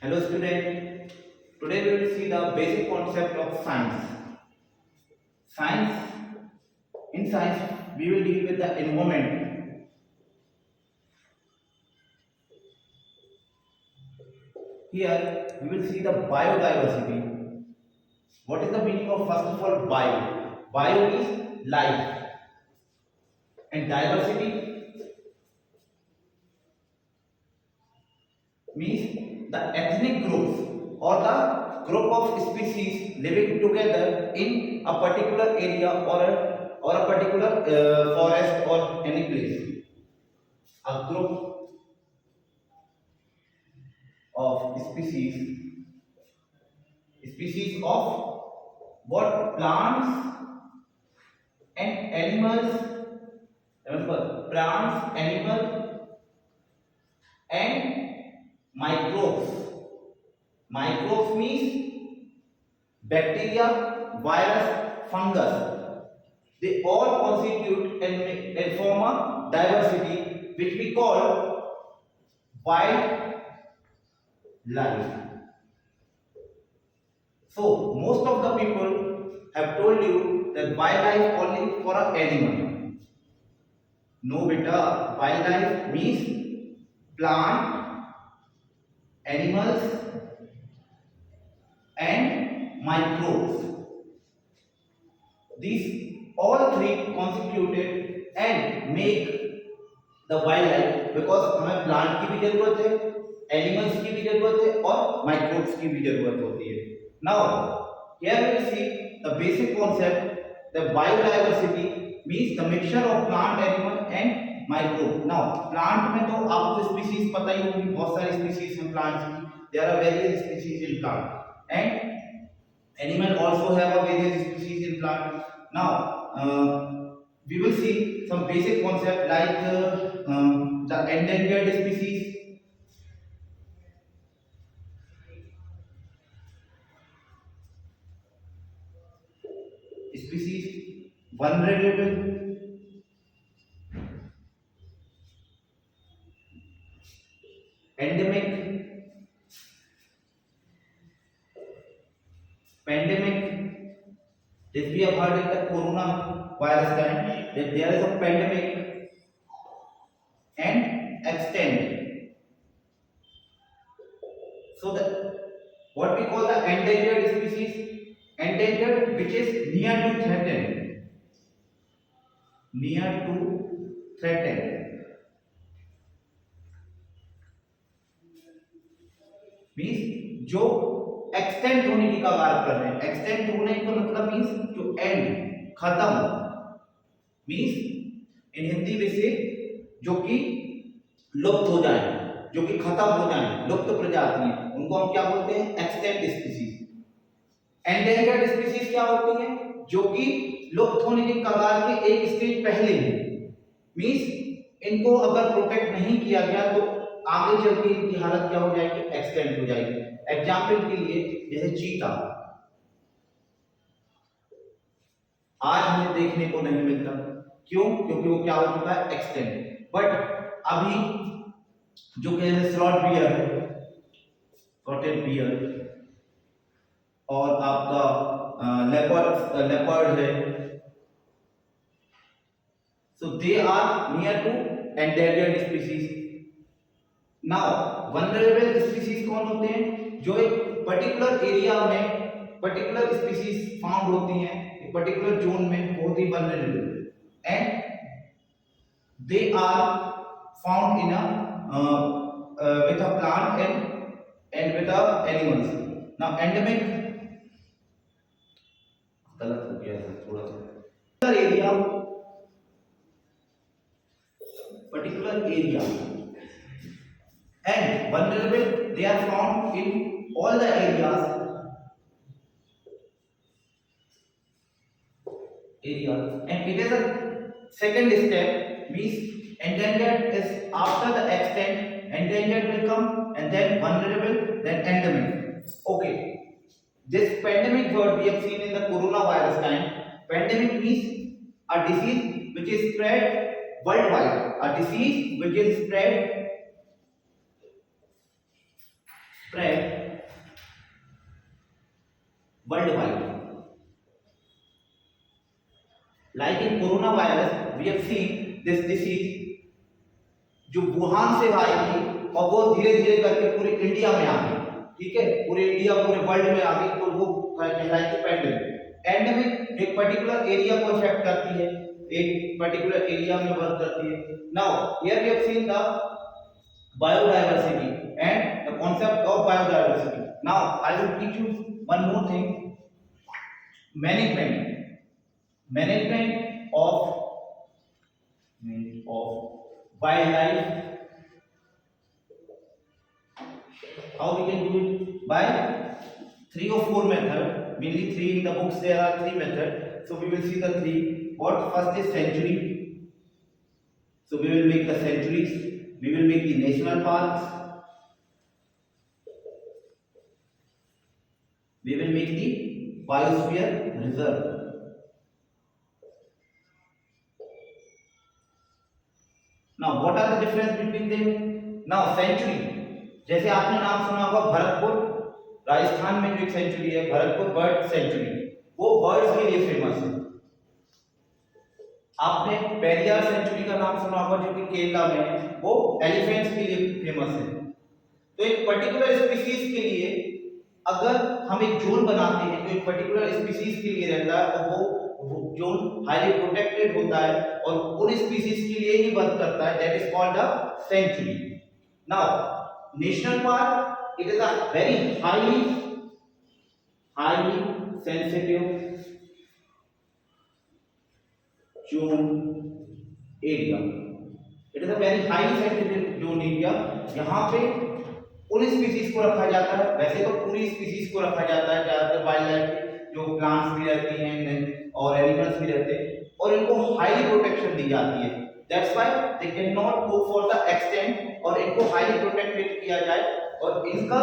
Hello student, today we will see the basic concept of science. Science, in science we will deal with the environment. Here we will see the biodiversity. What is the meaning of first of all bio? Bio is life and diversity means the ethnic groups or the group of species living together in a particular area or a particular forest or any place. A group of species of what plants and animals. Remember, plants, animals and microbes. Microbes means bacteria, virus, fungus. They all constitute and form a diversity which we call wildlife. So most of the people have told you that wildlife only for an animal. No beta, wildlife means plant, animals and microbes. These all three constituted and make the wildlife because हमें plant की भी जरूरत है, animals की भी जरूरत है और माइक्रोब्स की भी जरूरत होती है. Now here we will see the basic concept. The biodiversity means the mixture of plant, animal and microbe. Now plant में तो आपको स्पीशीज पता ही होगी, बहुत सारी स्पीशीज हैं प्लांट्स की. There are various species in plant and animal also have a various species in plant. Now we will see some basic concept like the endangered species. Species vulnerable, endemic, pandemic. This we have heard in the corona virus time that there is a pandemic and extent. So the what we call the endangered species, endangered which is near to threatened, near to threatened means जो extent होने की कगार कर रहे हैं. Extent होने का मतलब मीन्स जो एंड खत्म मीन्स इन हिंदी में से जो कि लुप्त हो जाए, जो कि खत्म हो जाए, लुप्त प्रजाति है, उनको हम क्या बोलते हैं? Extent species. एंडेंजर्ड स्पीशीज क्या होती है? जो कि लुप्त होने की कगार के एक स्टेज पहले है. मीन्स इनको अगर प्रोटेक्ट नहीं किया गया तो आगे चल के इनकी हालत क्या हो जाएगी? एक्सटेंट हो जाएगी. एग्जाम्पल के लिए जैसे चीता आज हमें देखने को नहीं मिलता. क्यों? क्योंकि वो क्या हो चुका है? एक्सटेंट. बट अभी जो कि स्लॉट बियर है, स्लॉटेड बियर और आपका लेपर्ड है, so they are near to endangered species. Now vulnerable species कौन होते हैं? जो एक पर्टिकुलर एरिया में पर्टिकुलर स्पीशीज फाउंड होती हैं, एक पर्टिकुलर जोन में बहुत ही vulnerable and they are found in with a plant and with the animals. Now endemic गलत हो गया है थोड़ा सा. Particular area and vulnerable, they are found in all the areas and it is a second step means endangered is after the extent, endangered will come and then vulnerable, then endemic. Okay, this pandemic word we have seen in the coronavirus time. Pandemic means a disease which is spread worldwide, a disease which is spread worldwide. Like in corona virus we have seen this disease जो Wuhan से आई थी और वो धीरे धीरे करके पूरे इंडिया में आ गई, ठीक है, पूरे इंडिया पूरे वर्ल्ड में आ गई, तो वो कहलाती पेंडेमिक। एंडेमिक एक पर्टिकुलर एरिया को अफेक्ट करती है, एक पर्टिकुलर एरिया में वर्क करती है। Now here we have seen the biodiversity and the concept of biodiversity. Now I will teach you one more thing, management of wildlife. How we can do it? By 3 or 4 methods, mainly 3 in the books. There are 3 methods, so we will see the 3. What first is sanctuary, so we will make the sanctuaries, we will make the national parks, we will make the biosphere reserve. Now what are the difference between them? Now sanctuary, जैसे आपने नाम सुना होगा भरतपुर, राजस्थान में जो एक century है Bharatpur bird sanctuary, वो बर्ड्स के लिए फेमस है। आपने पेरियार सेंचुरी का नाम सुना होगा जो कि केरला में है, वो एलिफेंट्स के लिए फेमस है। तो एक पर्टिकुलर स्पीशीज के लिए अगर हम एक जोन बनाते हैं जो एक पर्टिकुलर स्पीशीज के लिए रहता है और वो जोन हाईली प्रोटेक्टेड होता है और उन स्पीशीज के लिए ही वर्क करता है, that is called the sanctuary. Now national park, it is a very highly sensitive zone area, it is a very highly sensitive zone area। यहाँ पे उन स्पीशीज को रखा जाता है, वैसे तो पूरी स्पीशीज को रखा जाता है, ज्यादातर वाइल्ड लाइफ जो प्लांट्स भी रहती हैं और एनिमल्स भी रहते हैं, और इनको हाईली प्रोटेक्शन दी जाती है। That's why they can not go for the extent, और इनको हाईली प्रोटेक्टेड किया जाए। और इनका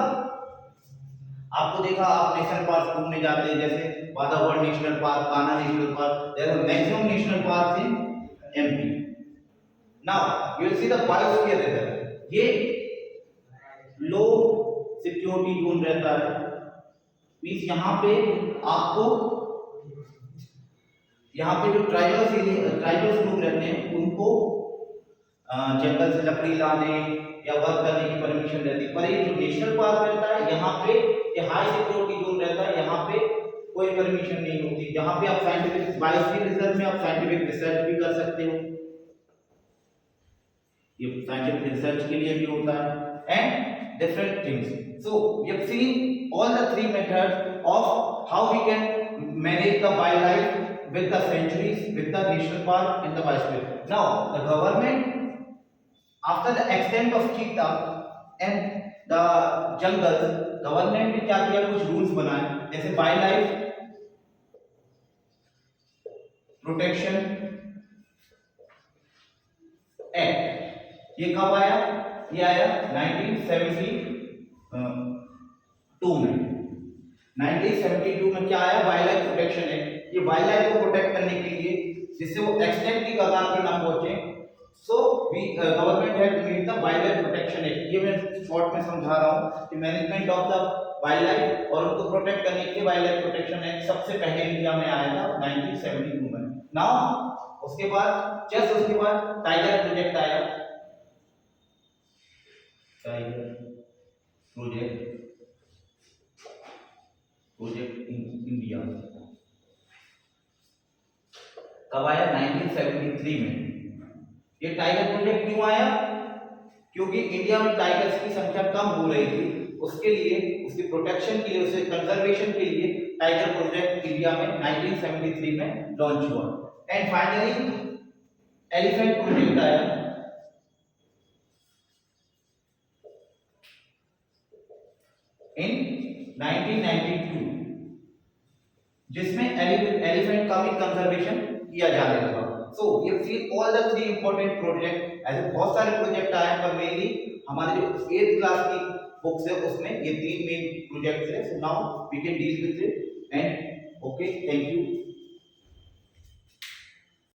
आपको देखा, आप नेशनल पार्क घूमने जाते हैं जैसे वादावड़ national park, Kanha national park, there are maximum national parks in MP. Now you will see the biosphere reserve, ये लो सिक्योरिटी जोन रहता है, मींस यहाँ पे आपको, यहाँ पे जो ट्राइबल्स लोग रहते हैं उनको जंगल से लकड़ी लाने या वर्क करने की परमिशन रहती है। पर ये जो नेशनल पार्क रहता है यहाँ पे ये हाई सिक्योरिटी जोन रहता है, यहाँ पे कोई परमिशन नहीं होती। यहाँ पे आप साइंटिफिक बायोस्फीयर रिजर्व में आप साइंटिफिक रिसर्च भी कर सकते हो, ये साइंटिफिक रिसर्च के लिए भी होता है and different things. So we have seen all the 3 methods of how we can manage the wildlife with the sanctuaries, with the national park and the biosphere. Now the government, after the extent of cheetah and the jungles, government ने क्या किया, कुछ rules बनाए, जैसे wild life protection act. ये कब आया? ये आया 1972 में। 1972 में क्या आया? Wild life protection act. ये वाइल्ड लाइफ को प्रोटेक्ट करने के लिए, जिससे वो एक्सटेंट की कगार पर ना पहुंचे, so government had made the wild life protection act. ये मैं शॉर्ट में समझा रहा हूं कि management of the wild life और उनको प्रोटेक्ट करने के लिए वाइल्ड लाइफ प्रोटेक्शन एक्ट सबसे पहले इंडिया में आया था 1972 में। नाउ उसके बाद जस्ट उसके बाद टाइगर प्रोजेक्ट आया, टाइगर प्रोजेक्ट इन इंडिया कब आया? 1973 में। ये टाइगर प्रोजेक्ट क्यों आया? क्योंकि इंडिया में टाइगर्स की संख्या कम हो रही थी, उसके लिए, उसकी प्रोटेक्शन के लिए, उसके कंजर्वेशन के लिए टाइगर प्रोजेक्ट इंडिया में 1973 में लॉन्च हुआ। एंड फाइनली एलिफेंट प्रोजेक्ट आया इन 1992, जिसमें एलिफेंट का भी कंजर्वेशन किया जाने लगा। So you see all the 3 important project, ऐसे बहुत सारे प्रोजेक्ट आए पर मेनली हमारे जो 8th क्लास की बुक्स है उसमें ये 3 मेन प्रोजेक्ट्स है। So now we can deal with it and okay, thank you.